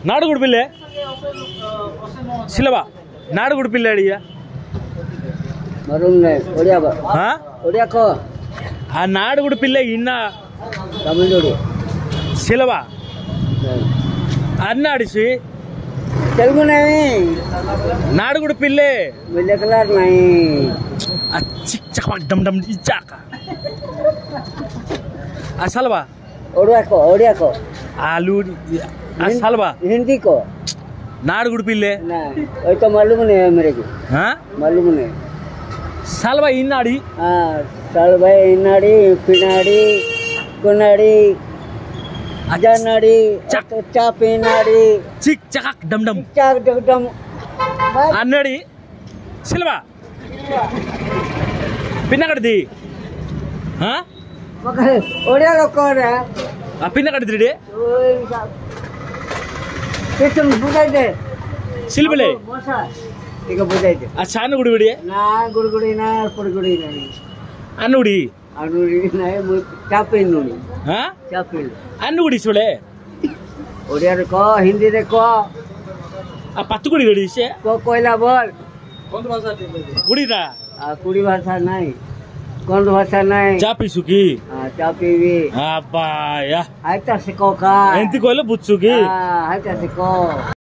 ನಾಡುಗುಡು ಪಿಲ್ಲೆ ಸಿಲವಾ ನಾಡುಗುಡು ಪಿಲ್ಲೆ ಅಡಿಯ ಮರುಂನೆ ಒಡಿಯಾ ಹಾ ಒಡಿಯಾ ಕೋ ಆ ನಾಡುಗುಡು ಪಿಲ್ಲೆ ಇನ್ನ ತಮಿಳುನಾಡು ಸಿಲವಾ అన్నాడిసి తెలుగు नहीं నాడుగుడు పిల్లే मिले कलर नहीं చిక్ చక్ డమ్ డమ్ ఇచ్చాక అసల్వా ओडिया को ఆలు అసల్వా हिंदी को నాడుగుడు పిల్లే ना वो तो मालूम नहीं है मेरे को हाँ मालूम नहीं సల్వా ఇన్నాడి हाँ साल भाई इनाड़ी पिनाड़ी कुनाड़ी जानड़ी तो चापिनाड़ी చిక్ చక్ డమ్ డమ్ चाक डगडम అన్నాడి సిల్వా పిన్నకడిది ओडिया लोग कौन है ఆ పిన్నకడిది कितन बुझाई दे సిల్బలే मोसा ठीक है बुझाई दे ఆ చానుగుడు విడి ना गुड़गुड़ी ना पुड़गुड़ी नहीं అన్నుడి अनुड़ी नहीं चापिल नुड़ी चापिल అన్నుడి సులే ओडिया रे को हिंदी रे को ఆ పత్తుగుడి గడిసే को कोयला बोल గుడిరా कुड़ी भाषा नहीं कौन भाषा नहीं చాపి సుకి चापी भी అబ్బాయా आयता सिको का ఎంతి కోల బుచ్చుకి आयता सिको